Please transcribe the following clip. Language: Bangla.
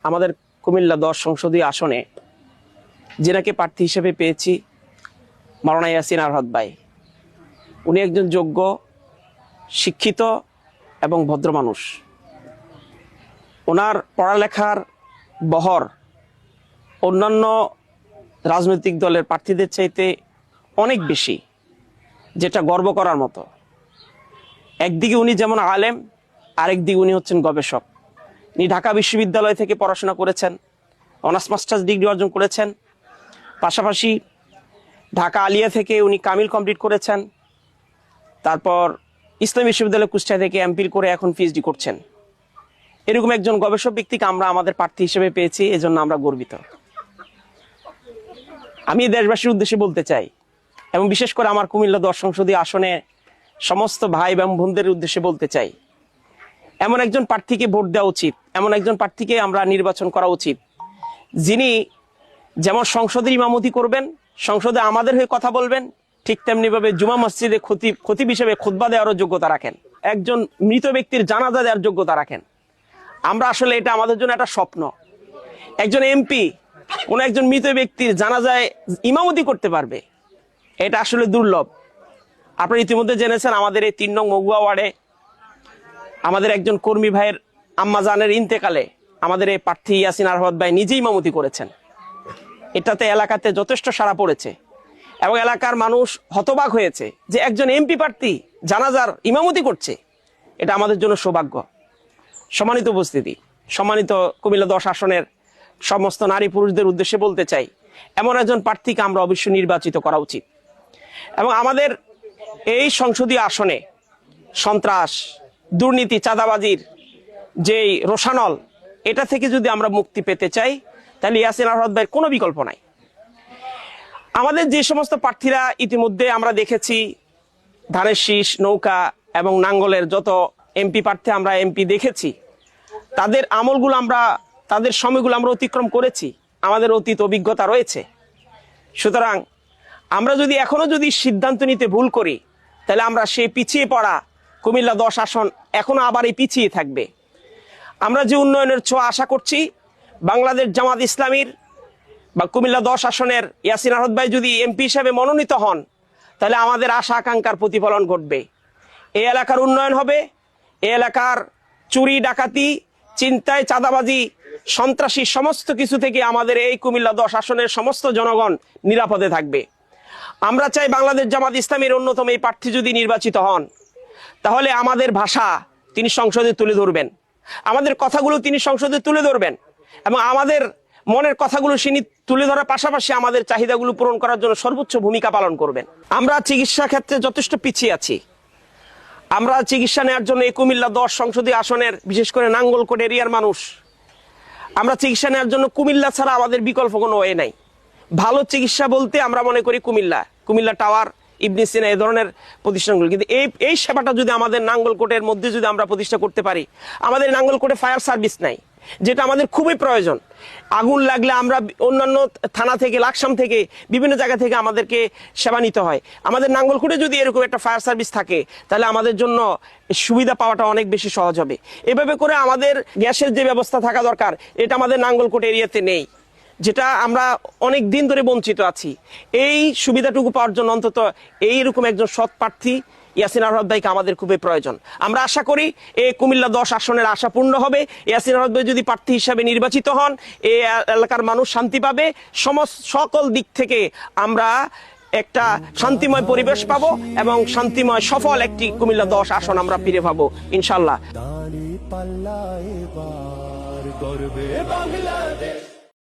আমাদের কুমিল্লা 10 সংসদীয় আসনে যিনাকে প্রার্থী হিসেবে পেয়েছি মাওলানা ইয়াসিন আরাফাত ভাই। উনি একজন যোগ্য, শিক্ষিত এবং ভদ্র মানুষ। ওনার পড়ালেখার বহর অন্যান্য রাজনৈতিক দলের প্রার্থীদের চাইতে অনেক বেশি, যেটা গর্ব করার মতো। একদিকে উনি যেমন আলেম, আরেকদিকে উনি হচ্ছেন গবেষক। উনি ঢাকা বিশ্ববিদ্যালয় থেকে পড়াশোনা করেছেন, অনার্স মাস্টার্স ডিগ্রি অর্জন করেছেন। পাশাপাশি ঢাকা আলিয়া থেকে উনি কামিল কমপ্লিট করেছেন। তারপর ইসলামী বিশ্ববিদ্যালয় কুষ্টিয়া থেকে এমপিল করে এখন পিএইচডি করছেন। এরকম একজন গবেষক ব্যক্তিকে আমরা আমাদের প্রার্থী হিসেবে পেয়েছি, এজন্য আমরা গর্বিত। আমি দেশবাসীর উদ্দেশ্যে বলতে চাই, এবং বিশেষ করে আমার কুমিল্লা 10 সংসদীয় আসনে সমস্ত ভাই এবং বোনদের উদ্দেশ্যে বলতে চাই, এমন একজন প্রার্থীকে ভোট দেওয়া উচিত, এমন একজন প্রার্থীকে আমরা নির্বাচন করা উচিত, যিনি যেমন সংসদের ইমামতি করবেন, সংসদে আমাদের হয়ে কথা বলবেন, ঠিক তেমনিভাবে জুমা মসজিদে খতিব হিসেবে খুতবা দেওয়ারও যোগ্যতা রাখেন, একজন মৃত ব্যক্তির জানাজা দেওয়ার যোগ্যতা রাখেন। আমরা আসলে এটা আমাদের জন্য একটা স্বপ্ন, একজন এমপি কোন একজন মৃত ব্যক্তির জানাজায় ইমামতি করতে পারবে, এটা আসলে দুর্লভ। আপনারা ইতিমধ্যে জেনেছেন আমাদের এই 3 নং মগুয়া ওয়ার্ডে আমাদের একজন কর্মী ভাইয়ের আম্মা জানের ইন্তেকালে আমাদের এই প্রার্থী ইয়াসিন আরাফাত ভাই নিজেই ইমামতি করেছেন। এটাতে এলাকাতে যথেষ্ট সাড়া পড়েছে এবং এলাকার মানুষ হতবাক হয়েছে যে একজন এমপি প্রার্থী জানাজার ইমামতি করছে। এটা আমাদের জন্য সৌভাগ্য। সম্মানিত উপস্থিতি, সম্মানিত কুমিল্লা 10 আসনের সমস্ত নারী পুরুষদের উদ্দেশ্যে বলতে চাই, এমন একজন প্রার্থীকে আমরা অবশ্যই নির্বাচিত করা উচিত। এবং আমাদের এই সংসদীয় আসনে সন্ত্রাস, দুর্নীতি, চাঁদাবাজির যেই রোষানল, এটা থেকে যদি আমরা মুক্তি পেতে চাই, তাহলে ইয়াসিন আরাফাত ভাইয়ের কোনো বিকল্প নাই। আমাদের যে সমস্ত প্রার্থীরা ইতিমধ্যে আমরা দেখেছি, ধানের শীষ, নৌকা এবং নাঙ্গলের যত এমপি প্রার্থী আমরা এমপি দেখেছি, তাদের আমলগুলো আমরা, তাদের সময়গুলো আমরা অতিক্রম করেছি, আমাদের অতীত অভিজ্ঞতা রয়েছে। সুতরাং আমরা যদি এখনো সিদ্ধান্ত নিতে ভুল করি, তাহলে আমরা সেই পিছিয়ে পড়া কুমিল্লা 10 আসন এখনো আবার এই পিছিয়ে থাকবে। আমরা যে উন্নয়নের ছোঁয়া আশা করছি, বাংলাদেশ জামাত ইসলামীর বা কুমিল্লা 10 আসনের ইয়াসিন আরাফাত ভাই যদি এমপি হিসেবে মনোনীত হন, তাহলে আমাদের আশা আকাঙ্ক্ষার প্রতিফলন ঘটবে। এই এলাকার উন্নয়ন হবে, এই এলাকার চুরি, ডাকাতি, চিন্তায়, চাঁদাবাজি, সন্ত্রাসী সমস্ত কিছু থেকে আমাদের এই কুমিল্লা 10 আসনের সমস্ত জনগণ নিরাপদে থাকবে। আমরা চাই বাংলাদেশ জামাত ইসলামীর অন্যতম এই প্রার্থী যদি নির্বাচিত হন, তাহলে আমাদের ভাষা তিনি সংসদে তুলে ধরবেন, আমাদের কথাগুলো তিনি সংসদে তুলে ধরবেন, এবং আমাদের মনের কথাগুলো তিনি তুলে ধরার পাশাপাশি আমাদের চাহিদাগুলো পূরণ করার জন্য সর্বোচ্চ ভূমিকা পালন করবেন। আমরা চিকিৎসা ক্ষেত্রে যথেষ্ট পিছিয়ে আছি। আমরা চিকিৎসা নেওয়ার জন্য এই কুমিল্লা 10 সংসদীয় আসনের বিশেষ করে নাঙ্গলকোট এরিয়ার মানুষ, আমরা চিকিৎসা নেওয়ার জন্য কুমিল্লা ছাড়া আমাদের বিকল্প কোনো ওয়ে নাই। ভালো চিকিৎসা বলতে আমরা মনে করি কুমিল্লা টাওয়ার, ইবনে সিনা, এই ধরনের প্রতিষ্ঠানগুলো। কিন্তু এই সেবাটা যদি আমাদের নাঙ্গলকোটের মধ্যে যদি আমরা প্রতিষ্ঠা করতে পারি, আমাদের নাঙ্গলকোটে ফায়ার সার্ভিস নাই, যেটা আমাদের খুবই প্রয়োজন। আগুন লাগলে আমরা অন্যান্য থানা থেকে, লাকসাম থেকে, বিভিন্ন জায়গা থেকে আমাদেরকে সেবা নিতে হয়। আমাদের নাঙ্গলকোটে যদি এরকম একটা ফায়ার সার্ভিস থাকে, তাহলে আমাদের জন্য সুবিধা পাওয়াটা অনেক বেশি সহজ হবে। এভাবে করে আমাদের গ্যাসের যে ব্যবস্থা থাকা দরকার, এটা আমাদের নাঙ্গলকোট এরিয়াতে নেই, যেটা আমরা অনেক দিন ধরে বঞ্চিত আছি। এই সুবিধাটুকু পাওয়ার জন্য অন্তত এইরকম একজন সৎ প্রার্থী ইয়াসিন আরাফাত ভাইকে আমাদের খুবই প্রয়োজন। আমরা আশা করি এই কুমিল্লা 10 আসনের আশা পূর্ণ হবে। ইয়াসিন আরাফাত ভাই যদি প্রার্থী হিসাবে নির্বাচিত হন, এই এলাকার মানুষ শান্তি পাবে, সকল দিক থেকে আমরা একটা শান্তিময় পরিবেশ পাবো এবং শান্তিময় সফল একটি কুমিল্লা 10 আসন আমরা ফিরে পাবো ইনশাল্লাহ।